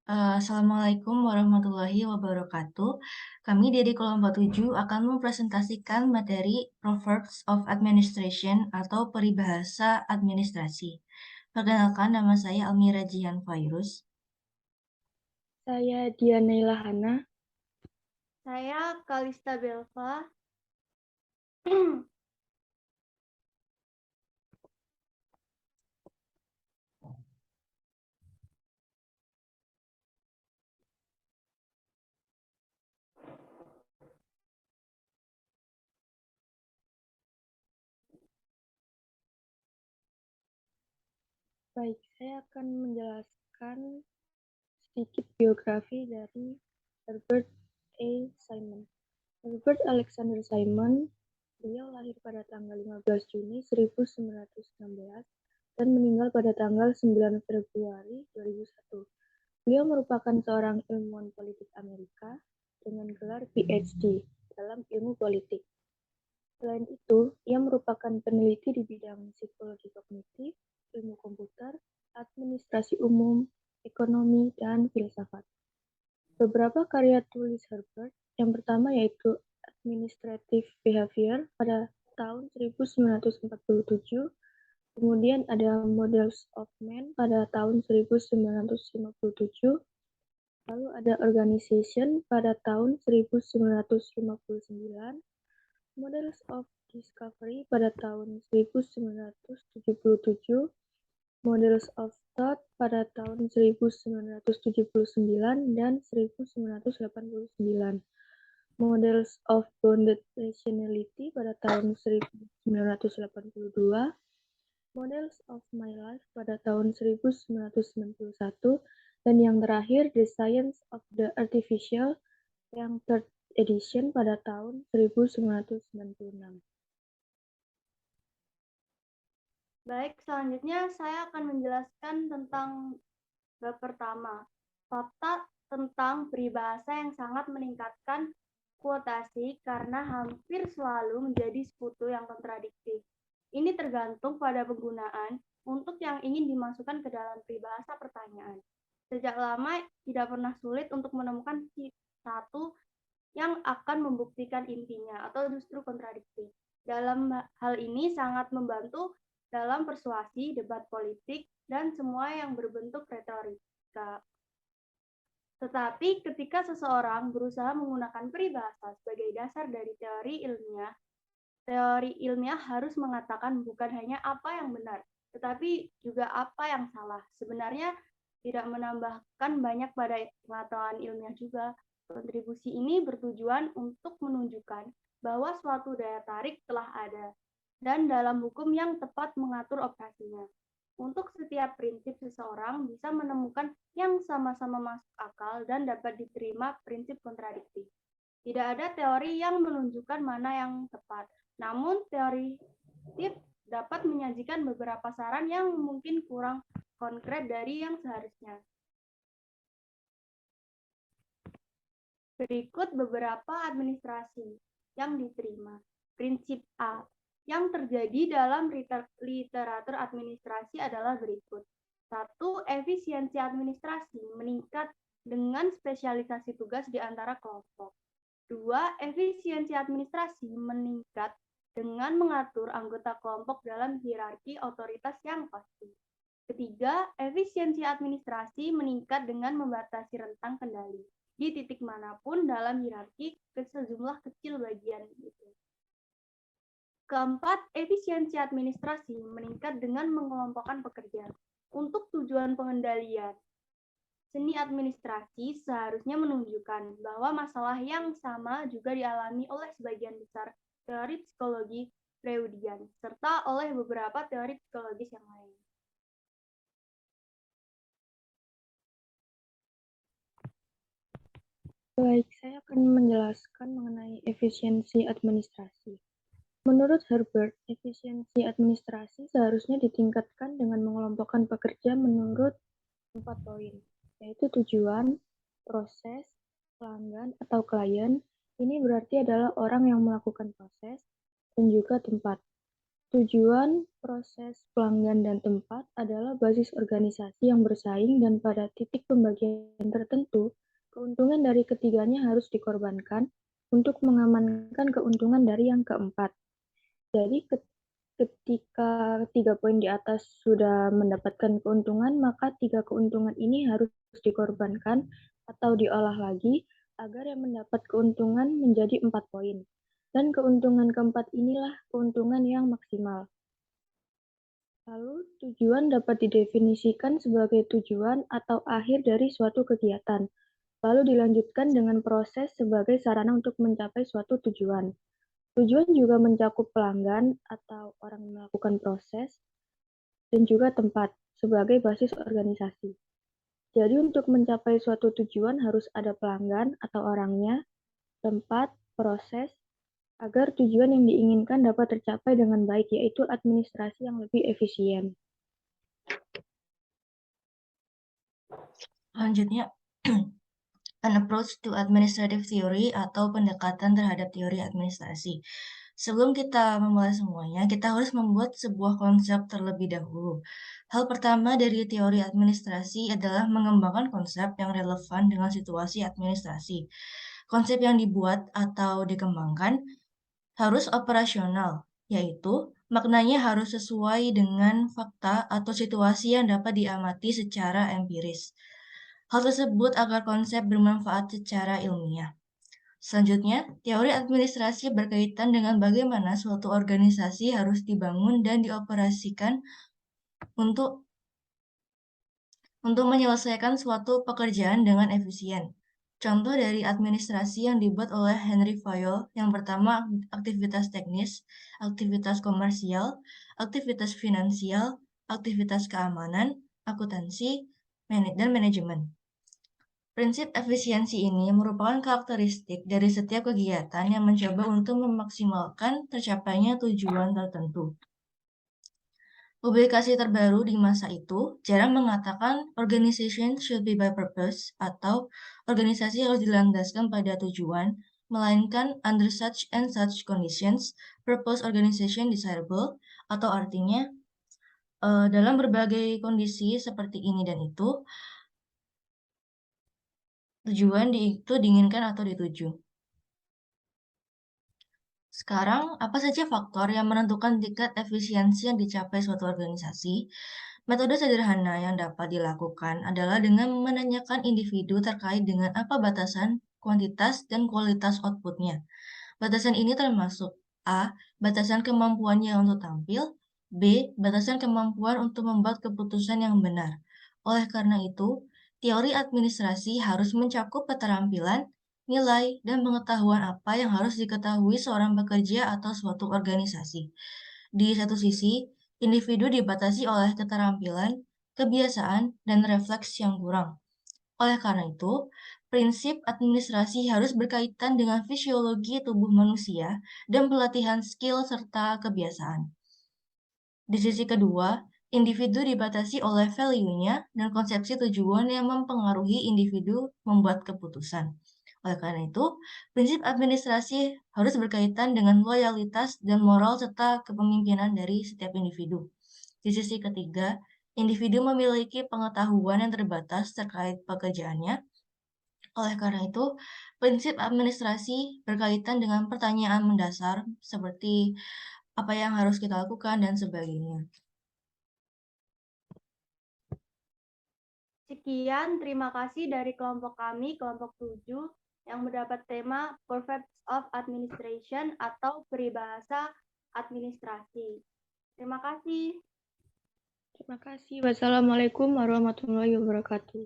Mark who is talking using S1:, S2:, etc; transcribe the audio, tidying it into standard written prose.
S1: Assalamualaikum warahmatullahi wabarakatuh. Kami dari kelompok 7 akan mempresentasikan materi Proverbs of Administration atau peribahasa administrasi. Perkenalkan, nama saya Almira Jihan Fairuz.
S2: Saya Diana Ilahana.
S3: Saya Kalista Belva.
S2: Baik, saya akan menjelaskan sedikit biografi dari Herbert A. Simon. Herbert Alexander Simon, beliau lahir pada tanggal 15 Juni 1916 dan meninggal pada tanggal 9 Februari 2001. Beliau merupakan seorang ilmuwan politik Amerika dengan gelar PhD dalam ilmu politik. Selain itu, ia merupakan peneliti di bidang psikologi kognitif, ilmu komputer, administrasi umum, ekonomi, dan filsafat. Beberapa karya tulis Herbert, yang pertama yaitu Administrative Behavior pada tahun 1947, kemudian ada Models of Man pada tahun 1957, lalu ada Organization pada tahun 1959, Models of Discovery pada tahun 1977, Models of Thought pada tahun 1979 dan 1989, Models of Bounded Rationality pada tahun 1982, Models of My Life pada tahun 1991, dan yang terakhir The Science of the Artificial yang third edition pada tahun 1996.
S3: Baik, selanjutnya saya akan menjelaskan tentang bab pertama, fakta tentang peribahasa yang sangat meningkatkan kuotasi karena hampir selalu menjadi sekutu yang kontradiktif. Ini tergantung pada penggunaan untuk yang ingin dimasukkan ke dalam peribahasa pertanyaan. Sejak lama tidak pernah sulit untuk menemukan satu yang akan membuktikan intinya atau justru kontradiktif. Dalam hal ini sangat membantu dalam persuasi, debat politik, dan semua yang berbentuk retorika. Tetapi ketika seseorang berusaha menggunakan peribahasa sebagai dasar dari teori ilmiah harus mengatakan bukan hanya apa yang benar, tetapi juga apa yang salah. Sebenarnya tidak menambahkan banyak pada pengetahuan ilmiah juga. Kontribusi ini bertujuan untuk menunjukkan bahwa suatu daya tarik telah ada dan dalam hukum yang tepat mengatur operasinya. Untuk setiap prinsip seseorang bisa menemukan yang sama-sama masuk akal dan dapat diterima prinsip kontradiktif. Tidak ada teori yang menunjukkan mana yang tepat, namun teori dapat menyajikan beberapa saran yang mungkin kurang konkret dari yang seharusnya. Berikut beberapa administrasi yang diterima. Prinsip A yang terjadi dalam literatur administrasi adalah berikut. 1. Efisiensi administrasi meningkat dengan spesialisasi tugas di antara kelompok. 2. Efisiensi administrasi meningkat dengan mengatur anggota kelompok dalam hierarki otoritas yang pasti. Ketiga, efisiensi administrasi meningkat dengan membatasi rentang kendali di titik manapun dalam hierarki ke sejumlah kecil bagian itu. Keempat, efisiensi administrasi meningkat dengan mengelompokkan pekerja untuk tujuan pengendalian. Seni administrasi seharusnya menunjukkan bahwa masalah yang sama juga dialami oleh sebagian besar teori psikologi Freudian, serta oleh beberapa teori psikologis yang lain.
S2: Baik, saya akan menjelaskan mengenai efisiensi administrasi. Menurut Herbert, efisiensi administrasi seharusnya ditingkatkan dengan mengelompokkan pekerja menurut 4 poin, yaitu tujuan, proses, pelanggan atau klien. Ini berarti adalah orang yang melakukan proses, dan juga tempat. Tujuan, proses, pelanggan, dan tempat adalah basis organisasi yang bersaing dan pada titik pembagian tertentu, keuntungan dari ketiganya harus dikorbankan untuk mengamankan keuntungan dari yang keempat. Jadi ketika 3 poin di atas sudah mendapatkan keuntungan, maka 3 keuntungan ini harus dikorbankan atau diolah lagi agar yang mendapat keuntungan menjadi 4 poin. Dan keuntungan keempat inilah keuntungan yang maksimal. Lalu, tujuan dapat didefinisikan sebagai tujuan atau akhir dari suatu kegiatan, lalu dilanjutkan dengan proses sebagai sarana untuk mencapai suatu tujuan. Tujuan juga mencakup pelanggan atau orang yang melakukan proses, dan juga tempat sebagai basis organisasi. Jadi untuk mencapai suatu tujuan harus ada pelanggan atau orangnya, tempat, proses, agar tujuan yang diinginkan dapat tercapai dengan baik, yaitu administrasi yang lebih efisien.
S1: Selanjutnya, an approach to administrative theory atau pendekatan terhadap teori administrasi. Sebelum kita memulai semuanya, kita harus membuat sebuah konsep terlebih dahulu. Hal pertama dari teori administrasi adalah mengembangkan konsep yang relevan dengan situasi administrasi. Konsep yang dibuat atau dikembangkan harus operasional, yaitu maknanya harus sesuai dengan fakta atau situasi yang dapat diamati secara empiris. Hal tersebut agar konsep bermanfaat secara ilmiah. Selanjutnya, teori administrasi berkaitan dengan bagaimana suatu organisasi harus dibangun dan dioperasikan untuk menyelesaikan suatu pekerjaan dengan efisien. Contoh dari administrasi yang dibuat oleh Henry Fayol yang pertama aktivitas teknis, aktivitas komersial, aktivitas finansial, aktivitas keamanan, akuntansi, dan manajemen. Prinsip efisiensi ini merupakan karakteristik dari setiap kegiatan yang mencoba untuk memaksimalkan tercapainya tujuan tertentu. Publikasi terbaru di masa itu jarang mengatakan organization should be by purpose atau organisasi harus dilandaskan pada tujuan, melainkan under such and such conditions, purpose organization desirable, atau artinya dalam berbagai kondisi seperti ini dan itu, tujuan itu diinginkan atau dituju. Sekarang, apa saja faktor yang menentukan tingkat efisiensi yang dicapai suatu organisasi? Metode sederhana yang dapat dilakukan adalah dengan menanyakan individu terkait dengan apa batasan, kuantitas, dan kualitas outputnya. Batasan ini termasuk A. Batasan kemampuannya untuk tampil, B. Batasan kemampuan untuk membuat keputusan yang benar. Oleh karena itu, teori administrasi harus mencakup keterampilan, nilai, dan pengetahuan apa yang harus diketahui seorang pekerja atau suatu organisasi. Di satu sisi, individu dibatasi oleh keterampilan, kebiasaan, dan refleks yang kurang. Oleh karena itu, prinsip administrasi harus berkaitan dengan fisiologi tubuh manusia dan pelatihan skill serta kebiasaan. Di sisi kedua, individu dibatasi oleh value-nya dan konsepsi tujuan yang mempengaruhi individu membuat keputusan. Oleh karena itu, prinsip administrasi harus berkaitan dengan loyalitas dan moral serta kepemimpinan dari setiap individu. Di sisi ketiga, individu memiliki pengetahuan yang terbatas terkait pekerjaannya. Oleh karena itu, prinsip administrasi berkaitan dengan pertanyaan mendasar seperti apa yang harus kita lakukan dan sebagainya.
S3: Sekian, terima kasih dari kelompok kami, kelompok 7, yang mendapat tema Purpose of Administration atau peribahasa administrasi. Terima kasih.
S2: Terima kasih. Wassalamualaikum warahmatullahi wabarakatuh.